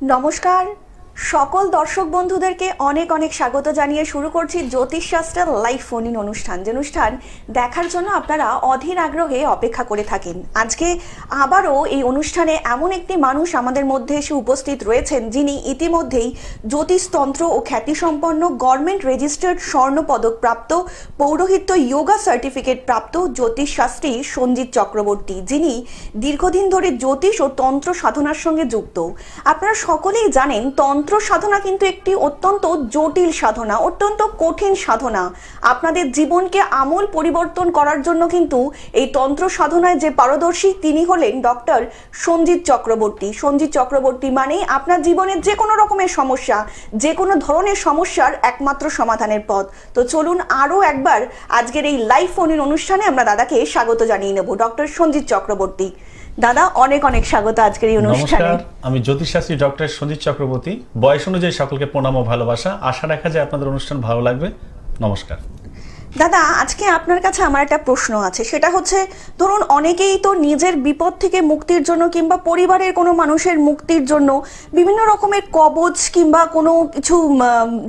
নমস্কার সকল দর্শক বন্ধুদেরকে অনেক অনেক স্বাগত জানিয়ে শুরু করছি জ্যোতিষশাস্ত্রের লাইভ ফোন ইন অনুষ্ঠান। যে অনুষ্ঠান দেখার জন্য আপনারা অধীর আগ্রহে অপেক্ষা করে থাকেন। আজকে আবারও এই অনুষ্ঠানে এমন একটি মানুষ আমাদের মধ্যে এসে উপস্থিত রয়েছেন যিনি ইতিমধ্যেই জ্যোতিষতন্ত্র ও খ্যাতিসম্পন্ন গভর্নমেন্ট রেজিস্টার্ড স্বর্ণপদক প্রাপ্ত পৌরোহিত্য যোগা সার্টিফিকেট প্রাপ্ত জ্যোতিষশাস্ত্রী সঞ্জিত চক্রবর্তী, যিনি দীর্ঘদিন ধরে জ্যোতিষ ও তন্ত্র সাধনার সঙ্গে যুক্ত। আপনারা সকলেই জানেন তন্ত্র সাধনা কিন্তু একটি অত্যন্ত জটিল সাধনা, অত্যন্ত কঠিন সাধনা। আপনাদের জীবনকে আমূল পরিবর্তন করার জন্য কিন্তু এই তন্ত্র সাধনায় যে পারদর্শী তিনি হলেন ডক্টর সঞ্জিত চক্রবর্তী। সঞ্জিত চক্রবর্তী মানে আপনার জীবনের যে কোনো রকমের সমস্যা, যে কোনো ধরনের সমস্যার একমাত্র সমাধানের পথ। তো চলুন আরও একবার আজকের এই লাইভ ফোনের অনুষ্ঠানে আমরা দাদাকে স্বাগত জানিয়ে নেব। ডক্টর সঞ্জিত চক্রবর্তী, দাদা অনেক অনেক স্বাগত আজকের এই অনুষ্ঠানে। নমস্কার, আমি জ্যোতিষশাস্ত্রী ডক্টর সঞ্জিত চক্রবর্তী। বয়স অনুযায়ী সকলকে প্রণাম ও ভালোবাসা। আশা রাখা যায় আপনাদের অনুষ্ঠান ভালো লাগবে। নমস্কার দাদা, আজকে আপনার কাছে আমার একটা প্রশ্ন আছে, সেটা হচ্ছে ধরুন অনেকেই তো নিজের বিপদ থেকে মুক্তির জন্য কিংবা পরিবারের কোনো মানুষের মুক্তির জন্য বিভিন্ন রকমের কবচ কিংবা কোনো কিছু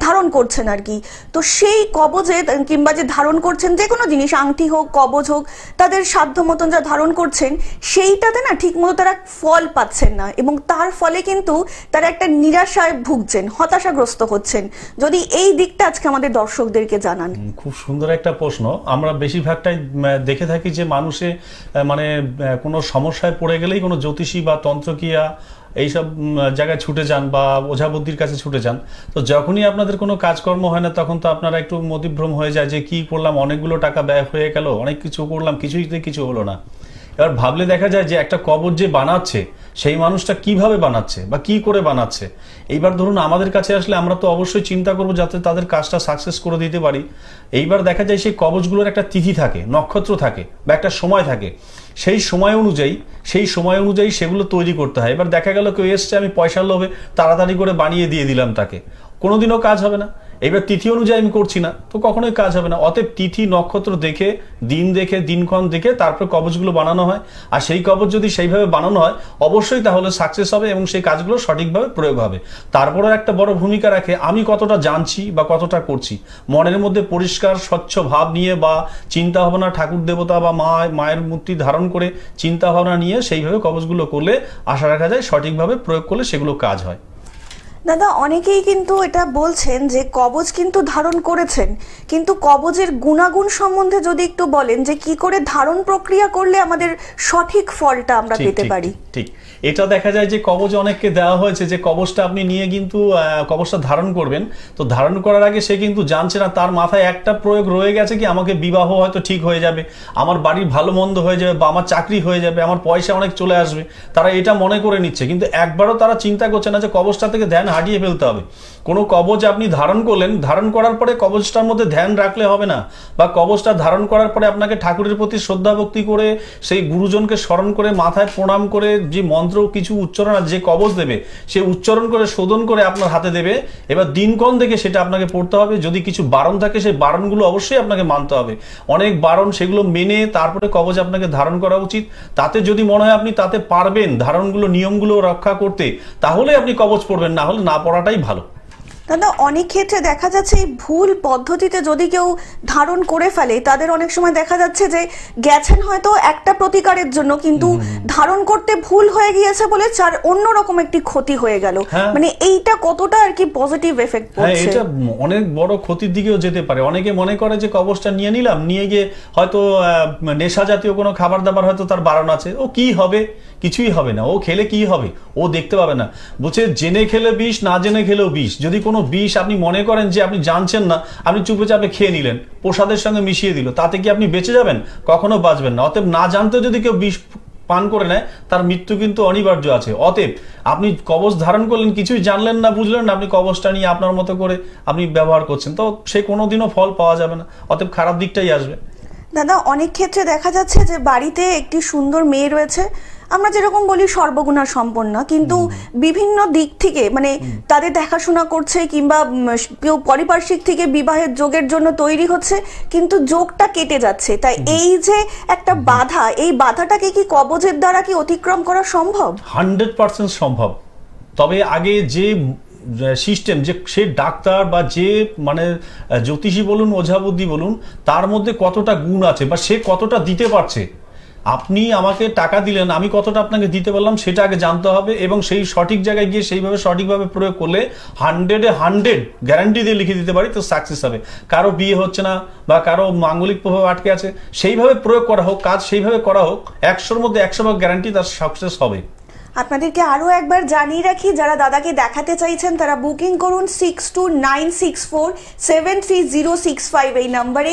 ধারণ করছেন আর কি। তো সেই কবচে কিংবা যে ধারণ করছেন যে কোনো জিনিস, আংটি হোক কবচ হোক, তাদের সাধ্য মতন যা ধারণ করছেন সেইটাতে না ঠিকমতো তারা ফল পাচ্ছেন না এবং তার ফলে কিন্তু তারা একটা নিরাশায় ভুগছেন, হতাশাগ্রস্ত হচ্ছেন। যদি এই দিকটা আজকে আমাদের দর্শকদেরকে জানান। খুব সুন্দর একটা প্রশ্ন। আমরা বেশিরভাগটাই দেখে থাকি যে মানুষে মানে কোনো সমস্যায় পড়ে গেলেই কোনো জ্যোতিষী বা তন্ত্রক্রিয়া এইসব জায়গায় ছুটে যান বা ওঝাবুদ্ধির কাছে ছুটে যান। তো যখনই আপনাদের কোনো কাজকর্ম হয় না তখন তো আপনারা একটু মতিভ্রম হয়ে যায় যে কি করলাম, অনেকগুলো টাকা ব্যয় হয়ে গেল, অনেক কিছু করলাম, কিছুইতে কিছু হলো না। এবার ভাবলে দেখা যায় যে একটা কবচ যে বানাচ্ছে সেই মানুষটা কিভাবে বানাচ্ছে বা কি করে বানাচ্ছে। এইবার ধরুন আমাদের কাছে আসলে আমরা তো অবশ্যই চিন্তা করবো যাতে তাদের কাজটা সাকসেস করে দিতে পারি। এইবার দেখা যায় সেই কবচগুলোর একটা তিথি থাকে, নক্ষত্র থাকে বা একটা সময় থাকে। সেই সময় অনুযায়ী সেগুলো তৈরি করতে হয়। এবার দেখা গেল কেউ এসছে, আমি পয়সার লোভে তাড়াতাড়ি করে বানিয়ে দিয়ে দিলাম, তাকে কোনোদিনও কাজ হবে না। এবার তিথি অনুযায়ী আমি করছি না, তো কখনোই কাজ হবে না। অতএব তিথি নক্ষত্র দেখে, দিনক্ষণ দেখে তারপরে কবচগুলো বানানো হয়। আর সেই কবচ যদি সেইভাবে বানানো হয় অবশ্যই তাহলে সাকসেস হবে এবং সেই কাজগুলো সঠিকভাবে প্রয়োগ হবে। তারপরেও একটা বড় ভূমিকা রাখে আমি কতটা জানছি বা কতটা করছি। মনের মধ্যে পরিষ্কার স্বচ্ছ ভাব নিয়ে বা চিন্তা ভাবনা, ঠাকুর দেবতা বা মায়ের মূর্তি ধারণ করে চিন্তা ভাবনা নিয়ে সেইভাবে কবচগুলো করলে আশা রাখা যায় সঠিকভাবে প্রয়োগ করলে সেগুলো কাজ হয়। দাদা, অনেকেই কিন্তু এটা বলছেন যে কবচ কিন্তু ধারণ করেছেন, কিন্তু কবচের গুণাগুণ সম্বন্ধে যদি একটু বলেন যে কি করে ধারণ প্রক্রিয়া করলে আমাদের সঠিক ফলটা আমরা পেতে পারি। ঠিক এটা দেখা যায় যে কবচ অনেককে দেওয়া হয়েছে যে কবচটা আপনি নিয়ে কিন্তু কবচটা ধারণ করবেন। তো ধারণ করার আগে সে কিন্তু জানছে না, তার মাথায় একটা প্রয়োগ রয়ে গেছে কি আমাকে বিবাহ হয়তো ঠিক হয়ে যাবে, আমার বাড়ির ভালো মন্দ হয়ে যাবে বা আমার চাকরি হয়ে যাবে, আমার পয়সা অনেক চলে আসবে। তারা এটা মনে করে নিচ্ছে, কিন্তু একবারও তারা চিন্তা করছে না যে কবচটা থেকে ধ্যান হারিয়ে ফেলতে হবে। কোনো কবচ আপনি ধারণ করলেন, ধারণ করার পরে কবচটার মধ্যে ধ্যান রাখলে হবে না, বা কবচটা ধারণ করার পরে আপনাকে ঠাকুরের প্রতি শ্রদ্ধা ভক্তি করে সেই গুরুজনকে স্মরণ করে মাথায় প্রণাম করে যে মন্ত্র কিছু উচ্চারণ যে কবচ দেবে সে উচ্চারণ করে শোধন করে আপনার হাতে দেবে। এবার দিনক্ষণ থেকে সেটা আপনাকে পড়তে হবে। যদি কিছু বারণ থাকে সেই বারণগুলো অবশ্যই আপনাকে মানতে হবে। অনেক বারণ, সেগুলো মেনে তারপরে কবচ আপনাকে ধারণ করা উচিত। তাতে যদি মনে হয় আপনি তাতে পারবেন ধারণগুলো নিয়মগুলো রক্ষা করতে, তাহলে আপনি কবচ পড়বেন, না হলে না পড়াটাই ভালো। দাদা, অনেক ক্ষেত্রে দেখা যাচ্ছে এই ভুল পদ্ধতিতে যদি কেউ ধারণ করে ফেলে, তাদের অনেক সময় দেখা যাচ্ছে যে গেছেন হয়তো একটা প্রতিকারের জন্য, কিন্তু ধারণ করতে ভুল হয়ে গিয়েছে বলে চার অন্যরকম একটি ক্ষতি হয়ে গেল। মানে এইটা কতটা আর কি পজিটিভ এফেক্ট পড়ছে? এটা অনেক বড় ক্ষতির দিকেও যেতে পারে। অনেকে মনে করে যে কবচটা নিয়ে নিলাম, নিয়ে গিয়ে হয়তো নেশা জাতীয় কোনো খাবার দাবার হয়তো তার বারণ আছে, ও কি হবে, কিছুই হবে না, ও খেলে কি হবে, ও দেখতে পাবে না। বলছে জেনে খেলে বিষ, না জেনে খেলেও বিষ। যদি কোনো বিষ আপনি মনে করেন যে আপনি জানছেন না, আপনি চুপে চাপে খেয়ে নিলেন, প্রসাদের সঙ্গে মিশিয়ে দিল, তাতে কি আপনি বেঁচে যাবেন? কখনো বাঁচবেন না। অতএব না জানতেও যদি কেউ বিষ পান করে নেয় তার মৃত্যু কিন্তু অনিবার্য আছে। অতএব আপনি কবচ ধারণ করলেন, কিছুই জানলেন না, বুঝলেন না, আপনি কবচটা নিয়ে আপনার মতো করে আপনি ব্যবহার করছেন, তো সে কোনোদিনও ফল পাওয়া যাবে না। অতএব খারাপ দিকটাই আসবে। দাদা, অনেক ক্ষেত্রে দেখা যাচ্ছে যে বাড়িতে একটি সুন্দর মেয়ে রয়েছে, আমরা যেরকম বলি সর্বগুণা সম্পন্ন, কিন্তু বিভিন্ন দিক থেকে মানে তাদের দেখাশোনা করছে কিংবা কেউ পারিপার্শ্বিক থেকে বিবাহের যোগের জন্য তৈরি হচ্ছে, কিন্তু যোগটা কেটে যাচ্ছে। তাই এই যে একটা বাধা, এই বাধাটাকে কি কবচের দ্বারা কি অতিক্রম করা সম্ভব? 100% সম্ভব। তবে আগে যে সিস্টেম, যে সে ডাক্তার বা যে মানে জ্যোতিষী বলুন, ওঝাবুদ্ধি বলুন, তার মধ্যে কতটা গুণ আছে বা সে কতটা দিতে পারছে। আপনি আমাকে টাকা দিলেন, আমি কতটা আপনাকে দিতে পারলাম সেটা আগে জানতে হবে, এবং সেই সঠিক জায়গায় গিয়ে সেইভাবে সঠিকভাবে প্রয়োগ করলে 100-এ 100 গ্যারান্টি দিয়ে লিখে দিতে পারি তো সাকসেস হবে। কারো বিয়ে হচ্ছে না বা কারো মাঙ্গলিক প্রভাব আটকে আছে, সেইভাবে প্রয়োগ করা হোক, কাজ সেইভাবে করা হোক, 100-র মধ্যে 100 গ্যারান্টি তার সাকসেস হবে। আপনাদেরকে আরও একবার জানিয়ে রাখি, যারা দাদাকে দেখাতে চাইছেন তারা বুকিং করুন 6296473065 এই নাম্বারে,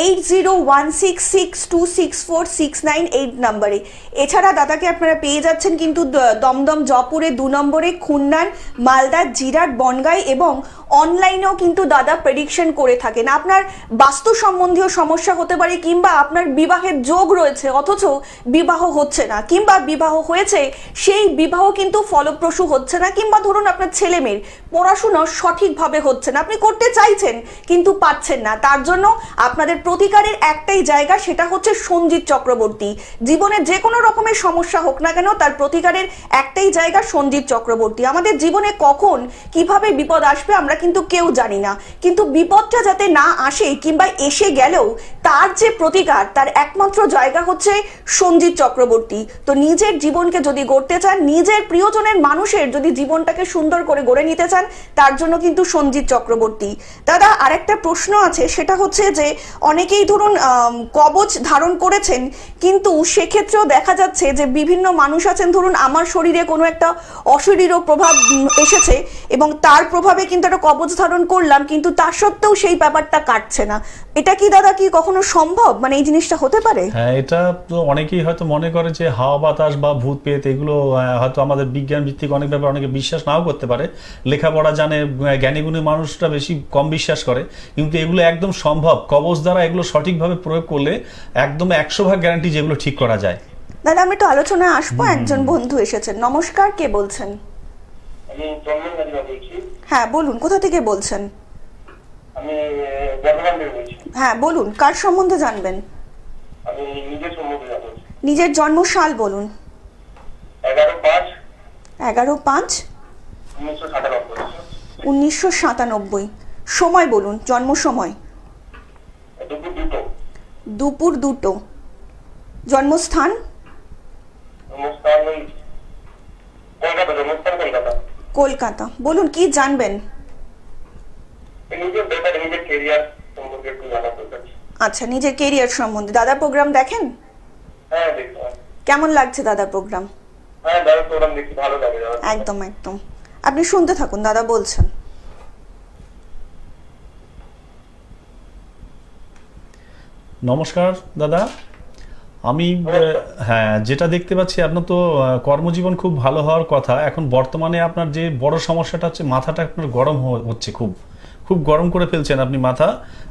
8016626469 এই নাম্বারে। এছাড়া দাদাকে আপনারা পেয়ে যাচ্ছেন কিন্তু দমদম জয়পুরে 2 নম্বরে, খুলনার, মালদা, জিরাট, বনগাঁই এবং অনলাইনেও কিন্তু দাদা প্রেডিকশন করে থাকেন। আপনার বাস্তু সম্বন্ধীয় সমস্যা হতে পারে, কিংবা আপনার বিবাহের যোগ রয়েছে অথচ বিবাহ হচ্ছে না, কিংবা বিবাহ হয়েছে সেই বিবাহ কিন্তু ফলপ্রসূ হচ্ছে না, কিংবা ধরুন আপনার ছেলে মেয়ের পড়াশোনা সঠিকভাবে হচ্ছে না, আপনি করতে চাইছেন কিন্তু পাচ্ছেন না। তার জন্য আপনাদের প্রতিকারের একটাই জায়গা, সেটা হচ্ছে সঞ্জিত চক্রবর্তী। জীবনে যে কোনো রকমের সমস্যা হোক না কেন, তার প্রতিকারের একটাই জায়গা সঞ্জিত চক্রবর্তী। আমাদের জীবনে কখন কিভাবে বিপদ আসবে আমরা কিন্তু কেউ জানি না, কিন্তু বিপদটা যাতে না আসে কিংবা এসে গেলেও তার যে প্রতিকার, তার একমাত্র জায়গা হচ্ছে সঞ্জিত চক্রবর্তী। তো নিজের জীবনকে যদি গড়তে চান, নিজের প্রিয়জনের মানুষের যদি জীবনটাকে সুন্দর করে গড়ে নিতে চান, তার জন্য কিন্তু সঞ্জিত চক্রবর্তী। দাদা আরেকটা প্রশ্ন আছে, সেটা হচ্ছে যে অনেকেই ধরুন কবচ ধারণ করেছেন, কিন্তু সেক্ষেত্রেও দেখা যাচ্ছে যে বিভিন্ন মানুষ আছেন, ধরুন আমার শরীরে কোনো একটা অশরীরও প্রভাব এসেছে এবং তার প্রভাবে কিন্তু একটা কবচ ধারণ করলাম, কিন্তু তার সত্ত্বেও সেই ব্যাপারটা কাটছে না। এটা কি দাদা কি কখনো সম্ভব, মানে এই জিনিসটা হতে পারে? হ্যাঁ, এটা তো অনেকেই হয়তো মনে করে যে হাওয়া বাতাস বা ভূত পেত এগুলো হয়তো আমাদের বিজ্ঞান ভিত্তিক অনেক ব্যাপার অনেকে বিশ্বাস নাও করতে পারে, লেখাপড়া জানে, জ্ঞানীগুণী মানুষরা বেশি কম বিশ্বাস করে, কিন্তু এগুলো একদম সম্ভব। কবচ দ্বারা এগুলো সঠিকভাবে প্রয়োগ করলে একদম 100% গ্যারান্টি যেগুলো ঠিক করা যায়। দাদা আমি একটু আলোচনায় আসবো, একজন বন্ধু এসেছেন। নমস্কার, কে বলছেন? হ্যাঁ বলুন, কোথা থেকে বলছেন? হ্যাঁ বলুন, কার সম্বন্ধে জানবেন? নিজের জন্ম সাল বলুন। 11/5/1997। সময় বলুন, জন্ম সময়? দুপুর 2টো। জন্মস্থান? কলকাতা। বলুন কি জানবেন? আচ্ছা, নিজের কেরিয়ার সম্বন্ধে। দাদা প্রোগ্রাম দেখেন? কেমন লাগছে দাদা প্রোগ্রাম? একদম একদম, আপনি শুনতে থাকুন, দাদা বলছেন। নমস্কার দাদা, আমি হ্যাঁ যেটা দেখতে পাচ্ছি আপনার তো কর্মজীবন খুব ভালো হওয়ার কথা। এখন বর্তমানে আপনার যে বড় সমস্যাটা হচ্ছে মাথাটা আপনার গরম হচ্ছে, খুব খুব গরম করে ফেলছেন আপনি মাথা।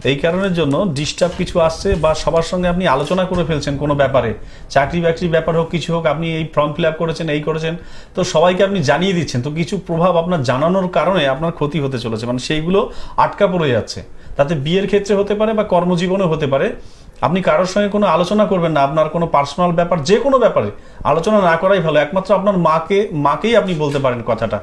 এই কারণের জন্য ডিস্টার্ব কিছু আসছে, বা সবার সঙ্গে আপনি আলোচনা করে ফেলছেন কোনো ব্যাপারে, চাকরি বাকরির ব্যাপার হোক কিছু হোক, আপনি এই ফর্ম ফিল আপ করেছেন, এই করেছেন, তো সবাইকে আপনি জানিয়ে দিচ্ছেন, তো কিছু প্রভাব আপনার জানানোর কারণে আপনার ক্ষতি হতে চলেছে, মানে সেইগুলো আটকা পড়ে যাচ্ছে। তাতে বিয়ের ক্ষেত্রে হতে পারে বা কর্মজীবনে হতে পারে। আপনি কারোর সঙ্গে কোনো আলোচনা করবেন না, আপনার কোনো পার্সোনাল ব্যাপার যে কোনো ব্যাপারে আলোচনা না করাই ভালো। একমাত্র আপনার মাকেই আপনি বলতে পারেন কথাটা।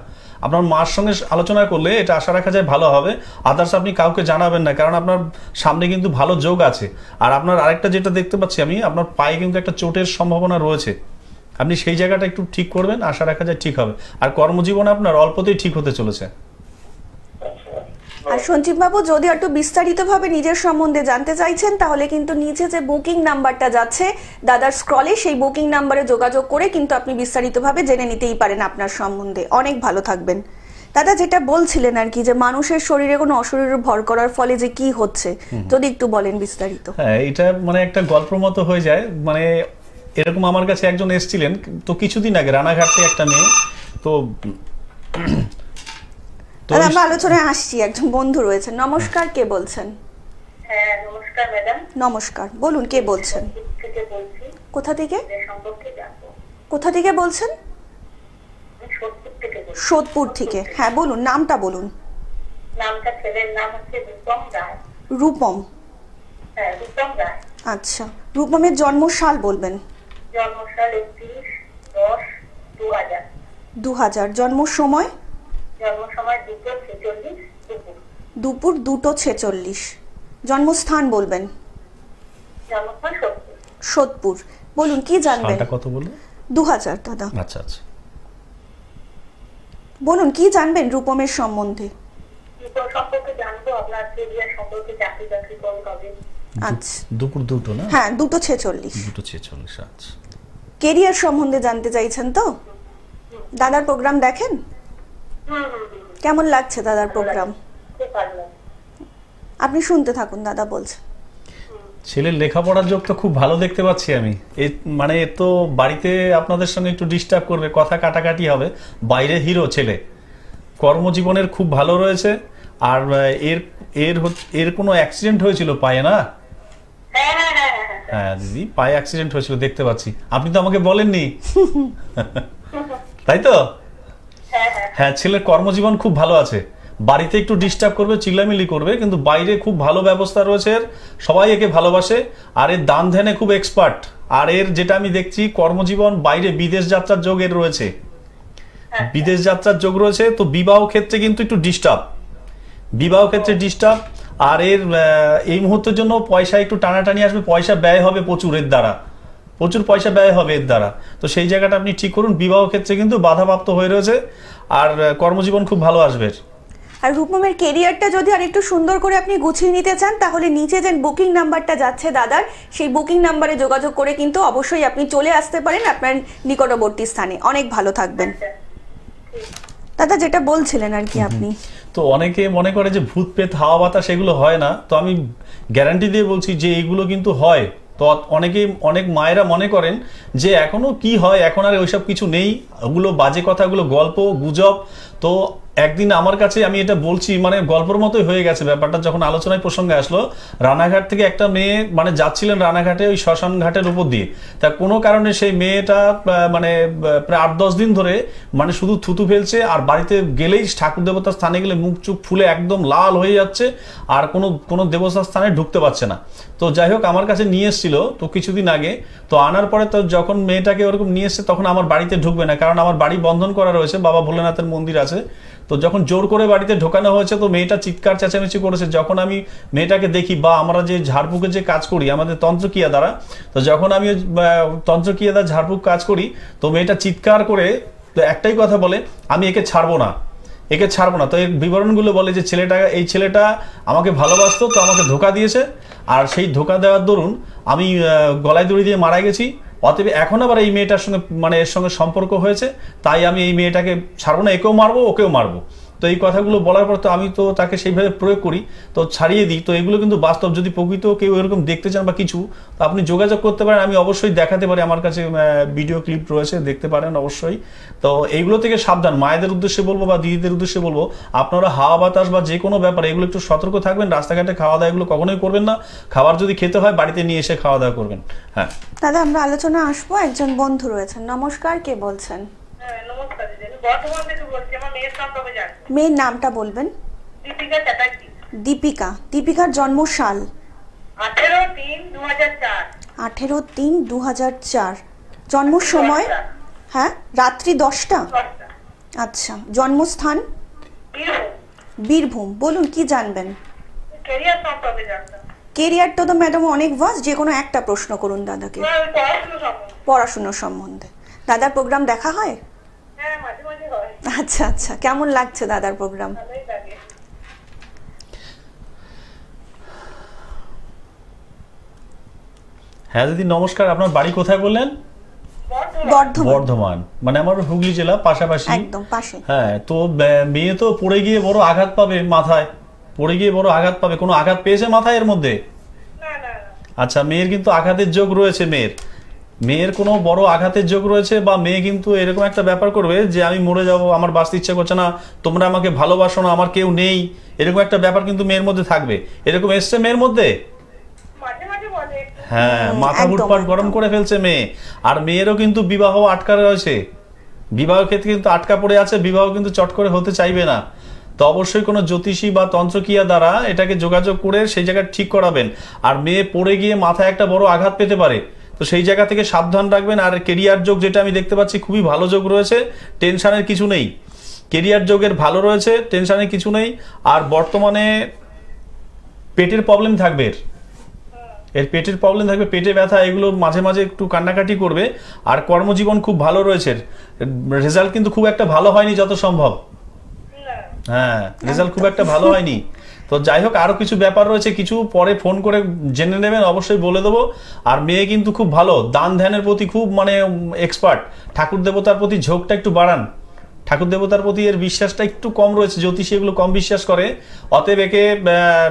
আপনার মার সঙ্গে আলোচনা করলে এটা আশা রাখা যায় ভালো হবে। আদার্স আপনি কাউকে জানাবেন না, কারণ আপনার সামনে কিন্তু ভালো যোগ আছে। আর আপনার আরেকটা যেটা দেখতে পাচ্ছি আমি, আপনার পায়ে কিন্তু একটা চোটের সম্ভাবনা রয়েছে। আপনি সেই জায়গাটা একটু ঠিক করবেন, আশা রাখা যায় ঠিক হবে। আর কর্মজীবন আপনার অল্পতেই ঠিক হতে চলেছে। আর সঞ্জীব বাবু, যদি একটু বিস্তারিতভাবে নিজের সম্বন্ধে জানতে চাইছেন, তাহলে কিন্তু নিচে যে বুকিং নাম্বারটা যাচ্ছে দাদার স্ক্রলে, সেই বুকিং নাম্বারে যোগাযোগ করে কিন্তু আপনি বিস্তারিতভাবে জেনে নিতেই পারেন আপনার সম্বন্ধে। অনেক ভালো থাকবেন। দাদা যেটা বলছিলেন আর কি, যে মানুষের শরীরে কোনো অশরীর ভর করার ফলে যে কি হচ্ছে, যদি একটু বলেন বিস্তারিত। হ্যাঁ, এটা মানে একটা গল্প মতো হয়ে যায়। মানে এরকম আমার কাছে একজন এসেছিলেন তো কিছুদিন আগে, রানাঘাটে একটা মেয়ে। তো আমরা আলোচনায় আসছি, একজন বন্ধু রয়েছেন। নমস্কার, কে বলছেন? হ্যাঁ নমস্কার ম্যাডাম। নমস্কার, বলুন কে বলছেন? কোথা থেকে? কোথা থেকে বলছেন? সোদপুর থেকে। হ্যাঁ বলুন, নামটা বলুন। নামটা, ছেলের নাম হচ্ছে রূপম রায়। রূপম? হ্যাঁ রূপম রায়। আচ্ছা, রূপমের জন্মসাল বলবেন? জন্মসাল 31/10/2000। 2000। জন্ম সময়? জন্ম সময় 2:46 দুপুর 2:46। জন্মস্থান বলবেন? জন্মস্থান সোদপুর। বলুন কি জানবেন? সালটা কত বললেন? 2000 দাদা। আচ্ছা আচ্ছা। বলুন কি জানবেন রূপমের সম্বন্ধে? রূপম সম্পর্কে জানবো, আপনার কেরিয়ার সম্পর্কে, চাকরি বাকরি কোন কবে। আচ্ছা, দুপুর 2টো না? হ্যাঁ 2:46। 2:46। আচ্ছা। কেরিয়ার সম্বন্ধে জানতে চাইছেন তো? দাদার প্রোগ্রাম দেখেন? কেমন লাগছে দাদার প্রোগ্রাম? খুব ভালো লাগে। আপনি শুনতে থাকুন, দাদা বলছে। ছেলের লেখাপড়ার যোগ তো খুব ভালো দেখতে পাচ্ছি আমি। মানে এ তো বাড়িতে আপনাদের সঙ্গে একটু ডিস্টার্ব করবে, কথা কাটাকাটি হবে। বাইরে হিরো ছেলে, কর্মজীবনের খুব ভালো রয়েছে। আর এর কোনো অ্যাক্সিডেন্ট হয়েছিল পায়ে, না? হ্যাঁ দিদি, পায়ে অ্যাক্সিডেন্ট হয়েছিল দেখতে পাচ্ছি। আপনি তো আমাকে বলেননি, তাই তো? হ্যাঁ, ছেলের কর্মজীবন খুব ভালো আছে। বাড়িতে একটু ডিস্টার্ব করবে, চিল্লামিলি করবে, কিন্তু বাইরে খুব ভালো ব্যবস্থা রয়েছে এর। সবাই একে ভালোবাসে। আর এর দান ধ্যানে খুব এক্সপার্ট। আর এর যেটা আমি দেখছি কর্মজীবন, বাইরে বিদেশ যাত্রার যোগ এর রয়েছে। বিদেশ যাত্রার যোগ রয়েছে। তো বিবাহ ক্ষেত্রে কিন্তু একটু ডিস্টার্ব, বিবাহ ক্ষেত্রে ডিস্টার্ব। আর এর এই মুহূর্তের জন্য পয়সা একটু টানাটানি আসবে, পয়সা ব্যয় হবে প্রচুর এর দ্বারা, প্রচুর পয়সা ব্যয় হবে এর দ্বারা। তো সেই জায়গাটা আপনি ঠিক করুন। বিবাহ ক্ষেত্রে কিন্তু বাধাপ্রাপ্ত হয়ে রয়েছে। আর কর্মজীবন খুব ভালো আসবে। আর রূপমের কেরিয়ারটা যদি আর একটু সুন্দর করে আপনি গুছিয়ে নিতে চান, তাহলে নিচে যে বুকিং নাম্বারটা যাচ্ছে দাদার, সেই বুকিং নাম্বারে যোগাযোগ করে কিন্তু অবশ্যই আপনি চলে আসতে পারেন আপনার নিকটবর্তী স্থানে। অনেক ভালো থাকবেন দাদা, যেটা বলছিলেন আর কি আপনি। তো অনেকে মনে করে যে ভূত পেত হাওয়া বাতাস এগুলো হয় না। তো আমি গ্যারান্টি দিয়ে বলছি যে এইগুলো কিন্তু হয়। তো অনেক মায়েরা মনে করেন যে এখনো কি হয়, এখন আর ওইসব কিছু নেই, ওগুলো বাজে কথা, ওগুলো গল্প গুজব। তো একদিন আমার কাছে, আমি এটা বলছি মানে গল্পের মতোই হয়ে গেছে ব্যাপারটা, যখন আলোচনায় প্রসঙ্গে আসলো, রানাঘাট থেকে একটা মেয়ে মানে যাচ্ছিলেন রানাঘাটে ওই শ্মশান ঘাটের উপর দিয়ে। তা কোনো কারণে সেই মেয়েটা মানে প্রায় 8-10 দিন ধরে মানে শুধু থুতু ফেলছে। আর বাড়িতে গেলেই, ঠাকুর দেবতার স্থানে গেলে মুখ চুখ ফুলে একদম লাল হয়ে যাচ্ছে। আর কোনো দেবতার স্থানে ঢুকতে পারছে না। তো যাই হোক, আমার কাছে নিয়ে এসেছিল তো কিছুদিন আগে। তো আনার পরে তো যখন মেয়েটাকে ওরকম নিয়ে এসছে, তখন আমার বাড়িতে ঢুকবে না, কারণ আমার বাড়ি বন্ধন করা রয়েছে, বাবা ভোলেনাথের মন্দির আছে। তো যখন জোর করে বাড়িতে ঢোকানো হয়েছে, তো মেয়েটা চিৎকার চেঁচামেচি করেছে। যখন আমি মেয়েটাকে দেখি, বা আমরা যে ঝাড়ফুঁকে যে কাজ করি আমাদের তন্ত্রক্রিয়া দ্বারা, তো যখন আমি তন্ত্রক্রিয়া দ্বারা ঝাড়ফুঁক কাজ করি, তো মেয়েটা চিৎকার করে একটাই কথা বলে, আমি একে ছাড়বো না, একে ছাড়বো না। তো এর বিবরণগুলো বলে যে এই ছেলেটা আমাকে ভালোবাসতো, তো আমাকে ধোঁকা দিয়েছে। আর সেই ধোঁকা দেওয়ার দরুন আমি গলায় দড়ি দিয়ে মারা গেছি। অতএব এখন আবার এই মেয়েটার সঙ্গে মানে এর সঙ্গে সম্পর্ক হয়েছে, তাই আমি এই মেয়েটাকে ছাড়বো না, একেও মারবো ওকেও মারবো। তো এই কথাগুলো বলার পর তো আমি তো তাকে সেইভাবে প্রয়োগ করি, তো ছাড়িয়ে দিই। তো এগুলো কিন্তু বাস্তব। যদি প্রকৃত কেউ এরকম দেখতে চান বা কিছু, তো আপনি যোগাযোগ করতে পারেন, আমি অবশ্যই দেখাতে পারি। আমার কাছে ভিডিও ক্লিপ রয়েছে, দেখতে পারেন অবশ্যই। তো এইগুলো থেকে সাবধান। মায়েদের উদ্দেশ্যে বলবো বা দিদিদের উদ্দেশ্যে বলবো, আপনারা হাওয়া বাতাস বা যে কোনো ব্যাপারে এগুলো একটু সতর্ক থাকবেন। রাস্তাঘাটে খাওয়া দাওয়া এগুলো কখনোই করবেন না। খাবার যদি খেতে হয় বাড়িতে নিয়ে এসে খাওয়া দাওয়া করবেন। হ্যাঁ দাদা, আমরা আলোচনা আসবো। একজন বন্ধু রয়েছেন। নমস্কার, কে বলছেন? নমস্কার দিদি, বর্ধমান থেকে বলছি। আমার মেয়ের নাম কবে জানবেন? মেয়ের নামটা বলবেন? দীপিকা চ্যাটার্জি। দীপিকা। দীপিকার জন্ম সাল? 18-3-2004। 18-3-2004। জন্ম সময়? হ্যাঁ, রাত্রি 10টা। আচ্ছা। জন্মস্থান? বীরভূম। বলুন কি জানবেন? ক্যারিয়ার সম্পর্কে জানতাম। কেরিয়ারটা তো ম্যাডাম অনেক ভাস্ট, যে কোনো একটা প্রশ্ন করুন দাদাকে। পড়াশোনা সম্বন্ধে। দাদার প্রোগ্রাম দেখা হয়? হ্যাঁ, মাঝে মাঝে হয়। আচ্ছা আচ্ছা, কেমন লাগছে দাদার প্রোগ্রাম? ভালোই লাগে। হ্যাঁ দিদি নমস্কার। আপনার বাড়ি কোথায় বললেন? বর্ধমান। মানে আমার হুগলি জেলা পাশাপাশি, একদম পাশে। হ্যাঁ। তো মেয়ে তো পড়ে গিয়ে বড় আঘাত পাবে মাথায়, পড়ে গিয়ে বড় আঘাত পাবে। কোনো আঘাত পেয়েছে মাথায় এর মধ্যে? আচ্ছা, মেয়ের কিন্তু আঘাতের যোগ রয়েছে। মেয়ের কোনো বড় আঘাতের যোগ রয়েছে, বা মেয়ে কিন্তু এরকম একটা ব্যাপার করবে যে আমি মরে যাব, আমার বাঁচতে ইচ্ছা করছে না, তোমরা আমাকে ভালোবাসো না, আমার কেউ নেই, এরকম একটা ব্যাপার কিন্তু মেয়ের মধ্যে থাকবে। এরকম এসছে মেয়ের মধ্যে? হ্যাঁ, মাথা বুটপাট গরম করে ফেলছে মেয়ে। আর মেয়েরও কিন্তু বিবাহ আটকা রয়েছে, বিবাহ ক্ষেত্রে কিন্তু আটকা পড়ে আছে, বিবাহ কিন্তু চট করে হতে চাইবে না। তো অবশ্যই কোনো জ্যোতিষী বা তন্ত্রক্রিয়া দ্বারা এটাকে যোগাযোগ করে সেই জায়গায় ঠিক করাবেন। আর মেয়ে পড়ে গিয়ে মাথায় একটা বড় আঘাত পেতে পারে, তো সেই জায়গা থেকে সাবধান রাখবেন। আর কেরিয়ার যোগ যেটা আমি দেখতে পাচ্ছি খুবই ভালো যোগ রয়েছে, টেনশনের কিছু নেই। কেরিয়ার যোগের ভালো রয়েছে, টেনশনের কিছু নেই। আর বর্তমানে পেটের প্রবলেম থাকবে, এর পেটের প্রবলেম থাকবে, পেটে ব্যথা, এগুলো মাঝে মাঝে একটু কান্নাকাটি করবে। আর কর্মজীবন খুব ভালো রয়েছে, রেজাল্ট কিন্তু খুব একটা ভালো হয়নি যত সম্ভব। হ্যাঁ, রেজাল্ট খুব একটা ভালো হয়নি। তো যাই হোক, আরো কিছু ব্যাপার রয়েছে, কিছু পরে ফোন করে জেনে নেবেন, অবশ্যই বলে দেবো। আর মেয়ে কিন্তু খুব ভালো, দান ধ্যানের প্রতি খুব মানে এক্সপার্ট। ঠাকুর দেবতার প্রতি ঝোঁকটা একটু বাড়ান, ঠাকুর দেবতার প্রতি এর বিশ্বাসটা একটু কম রয়েছে, জ্যোতিষী এগুলো কম বিশ্বাস করে। অতএব একে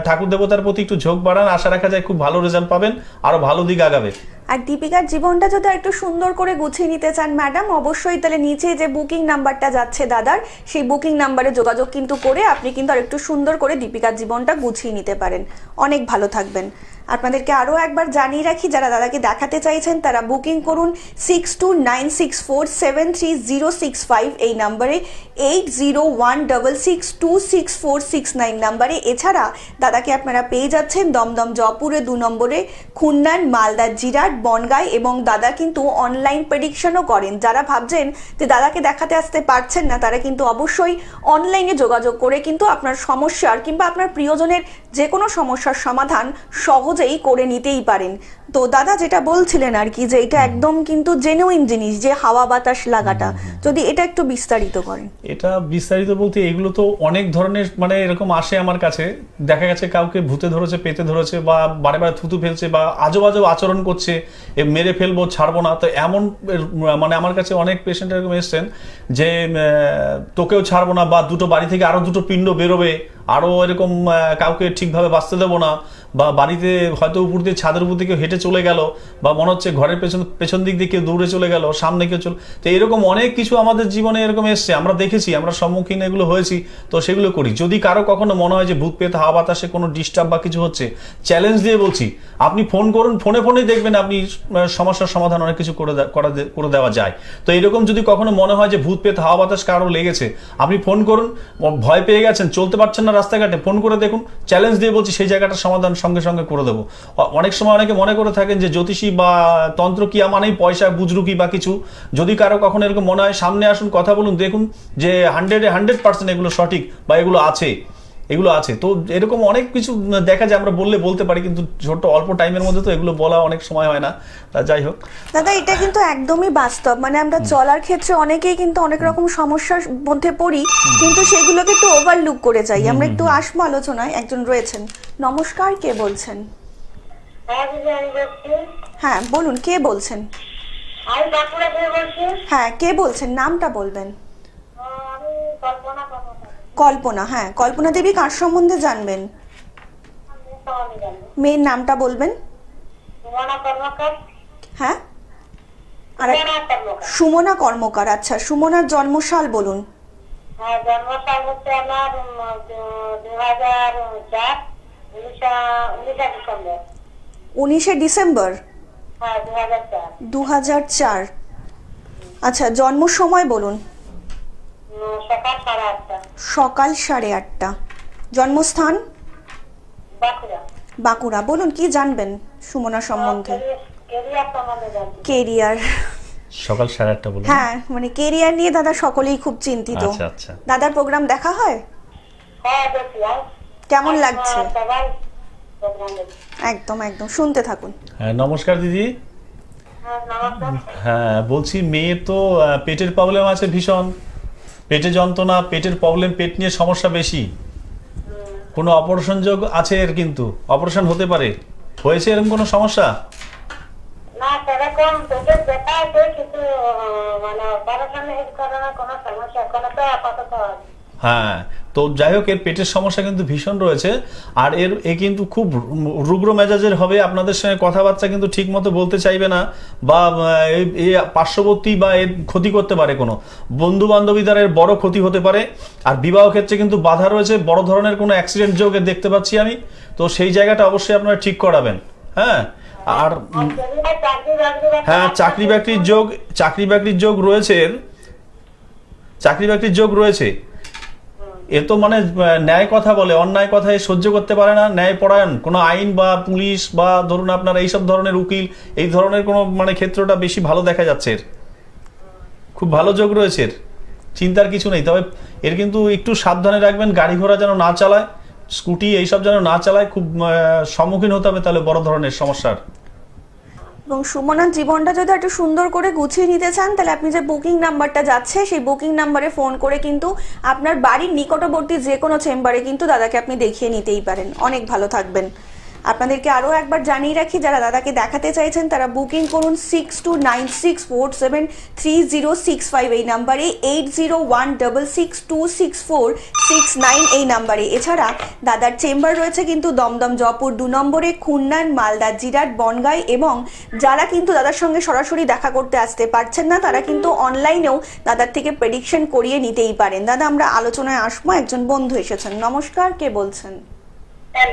ঠাকুর দেবতার প্রতি একটু ঝোঁক বাড়ান, আশা রাখা যায় খুব ভালো রেজাল্ট পাবেন, আরো ভালো দিক আগাবে। আর দীপিকার জীবনটা যদি একটু সুন্দর করে গুছিয়ে নিতে চান ম্যাডাম, অবশ্যই তাহলে নিচে যে বুকিং নাম্বারটা যাচ্ছে দাদার, সেই বুকিং নাম্বারে যোগাযোগ কিন্তু করে আপনি কিন্তু আর একটু সুন্দর করে দীপিকার জীবনটা গুছিয়ে নিতে পারেন। অনেক ভালো থাকবেন। আপনাদেরকে আরও একবার জানিয়ে রাখি, যারা দাদাকে দেখাতে চাইছেন তারা বুকিং করুন 6296473065 এই নাম্বারে, 8016626469 নাম্বারে। এছাড়া দাদাকে আপনারা পেয়ে যাচ্ছেন দমদম জয়পুরে 2 নম্বরে, খুন্নান, মালদা, জিরাট, বনগাঁয়। এবং দাদা কিন্তু অনলাইন প্রেডিকশনও করেন। যারা ভাবছেন যে দাদাকে দেখাতে আসতে পারছেন না, তারা কিন্তু অবশ্যই অনলাইনে যোগাযোগ করে কিন্তু আপনার সমস্যার কিংবা আপনার প্রিয়জনের যে কোনো সমস্যার সমাধান সহজেই করে নিতেই পারেন। তো দাদা যেটা বলছিলেন আর কি, যে এটা একদম কিন্তু জেনুইন জিনিস, যে হাওয়া বাতাস লাগাটা, যদি এটা একটু বিস্তারিত করেন। এটা বিস্তারিত বলতে এগুলো তো অনেক ধরনের মানে এরকম আসে আমার কাছে। দেখা গেছে কাউকে ভূতে ধরেছে, পেতে ধরেছে, বা বারে বারে থুতু ফেলছে, বা আজব আজব আচরণ করছে, মেরে ফেলবো, ছাড়বো না। তো এমন মানে আমার কাছে অনেক পেশেন্ট এরকম এসছেন যে তোকেও ছাড়বো না, বা দুটো বাড়ি থেকে আরো দুটো পিণ্ড বেরোবে, আরো এরকম কাউকে ঠিকভাবে বাঁচতে দেবো না, বা বাড়িতে হয়তো উপর দিয়ে ছাদের উপর দিয়ে কেউ হেঁটে চলে গেল, বা মনে হচ্ছে ঘরের পেছন দিক দিয়ে কেউ দৌড়ে চলে গেল, সামনে কেউ চলে। তো এরকম অনেক কিছু আমাদের জীবনে এরকম এসছে, আমরা দেখেছি, আমরা সম্মুখীন এগুলো হয়েছি। তো সেগুলো করি। যদি কারো কখনো মনে হয় যে ভূত পেতে হাওয়া বাতাসে কোনো ডিস্টার্ব বা কিছু হচ্ছে, চ্যালেঞ্জ দিয়ে বলছি, আপনি ফোন করুন, ফোনে দেখবেন আপনি সমস্যার সমাধান অনেক কিছু করে দেওয়া যায়। তো এরকম যদি কখনো মনে হয় যে ভূত পেতে হাওয়া বাতাস কারো লেগেছে, আপনি ফোন করুন। ভয় পেয়ে গেছেন, চলতে পারছেন না রাস্তাঘাটে, ফোন করে দেখুন, চ্যালেঞ্জ দিয়ে বলছি সেই জায়গাটার সমাধান সঙ্গে সঙ্গে করে দেবো। অনেক সময় অনেকে মনে করে থাকেন যে জ্যোতিষী বা তন্ত্রক্রিয়া মানেই পয়সা, বুজরুকি বা কিছু। যদি কারো কখনো এরকম মনে হয়, সামনে আসুন, কথা বলুন, দেখুন যে 100% এগুলো সঠিক বা এগুলো আছে। তো এরকম অনেক কিছু দেখা যায়, আমরা বলতে পারি, কিন্তু ছোট অল্প টাইমের মধ্যে তো এগুলো বলা অনেক সময় হয় না। যাই হোক দাদা, এটা কিন্তু একদমই বাস্তব। মানে আমরা চলার ক্ষেত্রে অনেকেই কিন্তু অনেক রকম সমস্যার মধ্যে পড়ি, কিন্তু সেগুলোকে একটু ওভারলুক করে যাই। আমরা একটু আসবো আলোচনায়। একজন রয়েছেন। নমস্কার, কে বলছেন? হ্যাঁ বলুন, কে বলছেন? হ্যাঁ, কে বলছেন? নামটা বলবেন। কল্পনা। হ্যাঁ, কল্পনা দেবী কার সম্বন্ধে জানবেন? মেয়ের নামটা বলবেন। হ্যাঁ, সুমনা কর্মকার। আচ্ছা, সুমনার জন্মসাল বলুন। জন্মসাল হচ্ছে আমার 2004 ডিসেম্বর। 19 ডিসেম্বর 2004। আচ্ছা, জন্ম সময় বলুন। সকাল 8:30। জন্মস্থান? বাঁকুড়া। বলুন, কি জানবেন সুমনা সম্বন্ধে? কেরিয়ার। সকাল 8:30 বলুন। হ্যাঁ, মানে কেরিয়ার নিয়ে দাদা সকলেই খুব চিন্তিত। আচ্ছা। দাদার প্রোগ্রাম দেখা হয়? কেমন লাগছে? একদম শুনতে থাকুন। হ্যাঁ, নমস্কার দিদি। হ্যাঁ, বলছি মেয়ের তো পেটের প্রবলেম আছে ভীষণ, পেটে যন্ত্রণা, পেটের প্রবলেম, পেট নিয়ে সমস্যা বেশি। কোনো অপারেশন যোগ আছে এর? কিন্তু অপারেশন হতে পারে। হয়েছে এরকম কোনো সমস্যা? না, সেরকম পেটের ব্যথা আছে, কিন্তু মানে অপারেশনের কারণে কোনো সমস্যা এখনো তো আপাতত। হ্যাঁ, তো যাই হোক, এর পেটের সমস্যা কিন্তু ভীষণ রয়েছে। আর এ কিন্তু খুব রুগ্র মেজাজের হবে, আপনাদের সঙ্গে কথাবার্তা কিন্তু ঠিক মতো বলতে চাইবে না, বা পার্শ্ববর্তী বা এর ক্ষতি করতে পারে, কোনো বন্ধু বান্ধবী দ্বারা এর বড় ক্ষতি হতে পারে। আর বিবাহ ক্ষেত্রে কিন্তু বাধা রয়েছে, বড় ধরনের কোনো অ্যাক্সিডেন্ট যোগ দেখতে পাচ্ছি আমি। তো সেই জায়গাটা অবশ্যই আপনারা ঠিক করাবেন। হ্যাঁ, আর হ্যাঁ, চাকরি বাকরির যোগ রয়েছে। এ তো মানে ন্যায় কথা বলে, অন্যায় কথা এ সহ্য করতে পারে না। ন্যায় পরায়ণ কোনো আইন বা পুলিশ বা ধরুন আপনার এইসব ধরনের উকিল, এই ধরনের কোনো মানে ক্ষেত্রটা বেশি ভালো দেখা যাচ্ছে। এর খুব ভালো যোগ রয়েছে, এর চিন্তার কিছু নেই। তবে এর কিন্তু একটু সাবধানে রাখবেন, গাড়ি ঘোড়া যেন না চালায়, স্কুটি এইসব যেন না চালায়, খুব সম্মুখীন হতে হবে তাহলে বড় ধরনের সমস্যার। এবং সুমনার জীবনটা যদি একটু সুন্দর করে গুছিয়ে নিতে চান, তাহলে আপনি যে বুকিং নাম্বারটা যাচ্ছে সেই বুকিং নাম্বারে ফোন করে কিন্তু আপনার বাড়ির নিকটবর্তী যে কোনো চেম্বারে কিন্তু দাদাকে আপনি দেখিয়ে নিতেই পারেন। অনেক ভালো থাকবেন। আপনাদেরকে আরও একবার জানিয়ে রাখি, যারা দাদাকে দেখাতে চাইছেন তারা বুকিং করুন 6296473065 এই নাম্বারে, 8016626469 এই নাম্বারে। এছাড়া দাদার চেম্বার রয়েছে কিন্তু দমদম, জয়পুর 2 নম্বরে, খুলনার, মালদা, জিরাট, বনগাঁ, এবং যারা কিন্তু দাদার সঙ্গে সরাসরি দেখা করতে আসতে পারছেন না তারা কিন্তু অনলাইনেও দাদার থেকে প্রেডিকশন করিয়ে নিতেই পারেন। দাদা, আমরা আলোচনায় আসবো। একজন বন্ধু এসেছেন। নমস্কার, কে বলছেন?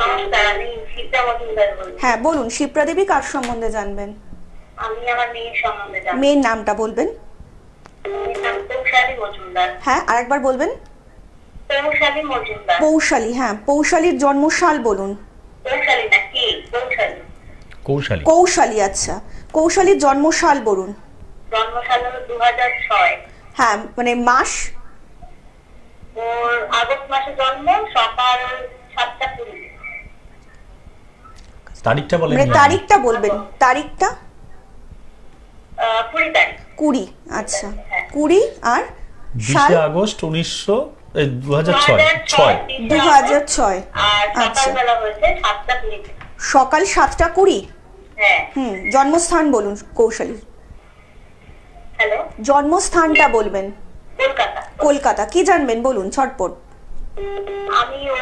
নমস্কার, আমি শিপ্রা মজুমদার বলছি। হ্যাঁ বলুন, শিপ্রা দেবী কার সম্বন্ধে জানবেন? আমি আমার মেয়ের সম্বন্ধে জানবো। মেয়ের নামটা বলবেন? মেয়ের নাম পৌশালী মজুমদার। হ্যাঁ, আরেকবার বলবেন। পৌশালী মজুমদার। পৌশালী, হ্যাঁ। পৌশালীর জন্মসাল বলুন। পৌশালী না কি? পৌশালী। কৌশালী। কৌশালী, আচ্ছা। কৌশালীর জন্মসাল বলুন। জন্মসাল হলো 2006। হ্যাঁ, মানে মাস? ওর আগস্ট মাসে জন্ম, সকাল 7:20। তারিখটা বলেন। মানে তারিখটা বলবেন, তারিখটা? 20 তারিখ। 20, আচ্ছা। 20 আর সাল? 20 আগস্ট 2006। আর আচ্ছা। সকালবেলা হয়েছে 7:20। সকাল 7:20। হ্যাঁ। জন্মস্থান বলুন কৌশালীর। হ্যালো। জন্মস্থানটা বলবেন। কলকাতা। কলকাতা। কি জানবেন বলুন ছটপট। আমি ও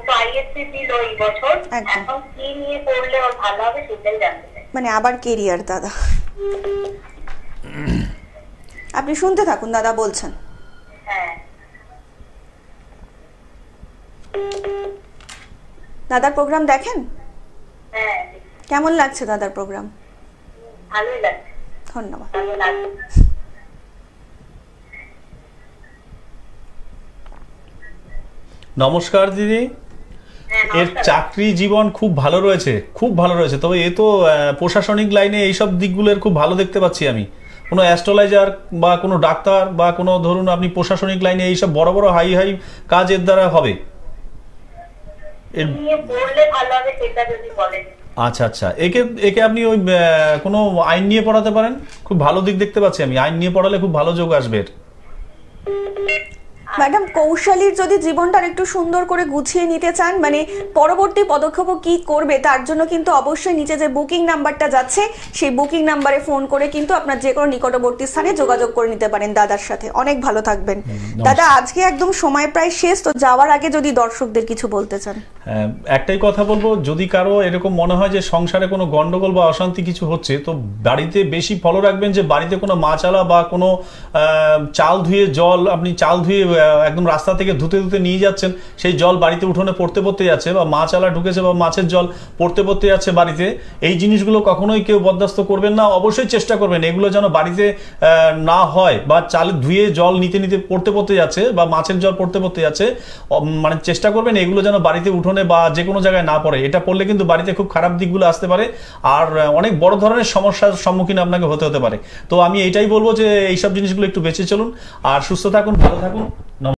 তো আইএসসি দিল এই বছর, একদম। এখন কি নিয়ে পড়লে ওর ভালো হবে সেটাই জানতে চাই। মানে আবার কেরিয়ার দাদা। আপনি শুনতে থাকুন, দাদা বলছেন। হ্যাঁ। দাদার প্রোগ্রাম দেখেন? হ্যাঁ, কেমন লাগছে দাদার প্রোগ্রাম? ভালোই লাগছে। ধন্যবাদ। ভালো লাগছে। নমস্কার দিদি। হ্যাঁ, এর নমস্কার। চাকরি জীবন খুব ভালো রয়েছে, খুব ভালো রয়েছে। তবে এ তো প্রশাসনিক লাইনে এইসব দিকগুলোর খুব ভালো দেখতে পাচ্ছি আমি। কোনো অ্যাস্ট্রোলজার বা কোনো ডাক্তার বা কোনো ধরুন আপনি প্রশাসনিক লাইনে এইসব বড় বড় হাই কাজ এর দ্বারা হবে। কি নিয়ে পড়লে ভালো হবে সেটা যদি বলেন। আচ্ছা আচ্ছা, একে একে আপনি ওই কোনো আইন নিয়ে পড়াতে পারেন, খুব ভালো দিক দেখতে পাচ্ছি আমি। আইন নিয়ে পড়ালে খুব ভালো যোগ আসবে এর। ম্যাডাম, কৌশালীর যদি জীবনটা একটু সুন্দর করে গুছিয়ে নিতে চান, মানে পরবর্তী পদক্ষেপ কি করবে তার জন্য কিন্তু অবশ্যই নিচে যে বুকিং নাম্বারটা যাচ্ছে সেই বুকিং নাম্বারে ফোন করে কিন্তু আপনার যে কোনো নিকটবর্তী স্থানে যোগাযোগ করে নিতে পারেন দাদার সাথে। অনেক ভালো থাকবেন দাদা। আজকে একদম সময় প্রায় শেষ, তো যাওয়ার আগে যদি দর্শকদের কিছু বলতে চান। একটাই কথা বলবো, যদি কারো এরকম মনে হয় যে সংসারে কোনো গন্ডগোল বা অশান্তি কিছু হচ্ছে, তো বাড়িতে বেশি ফলো রাখবেন যে বাড়িতে কোনো মাছালা বা কোনো চাল ধুয়ে জল, আপনি চাল ধুয়ে একদম রাস্তা থেকে ধুতে ধুতে নিয়ে যাচ্ছেন, সেই জল বাড়িতে উঠোনে পড়তে পড়তে যাচ্ছে, বা মাছালা ঢুকেছে বা মাছের জল পড়তে পড়তে যাচ্ছে বাড়িতে, এই জিনিসগুলো কখনোই কেউ বরদাস্ত করবেন না। অবশ্যই চেষ্টা করবেন এগুলো যেন বাড়িতে না হয়, বা চাল ধুয়ে জল নিতে নিতে পড়তে পড়তে যাচ্ছে বা মাছের জল পড়তে পড়তে যাচ্ছে, মানে চেষ্টা করবেন এগুলো যেন বাড়িতে উঠোনে বা যে কোনো জায়গায় না পড়ে। এটা পড়লে কিন্তু বাড়িতে খুব খারাপ দিকগুলো আসতে পারে, আর অনেক বড় ধরনের সমস্যার সম্মুখীন আপনাকে হতে পারে। তো আমি এইটাই বলবো যে এইসব জিনিসগুলো একটু বেঁচে চলুন, আর সুস্থ থাকুন, ভালো থাকুন।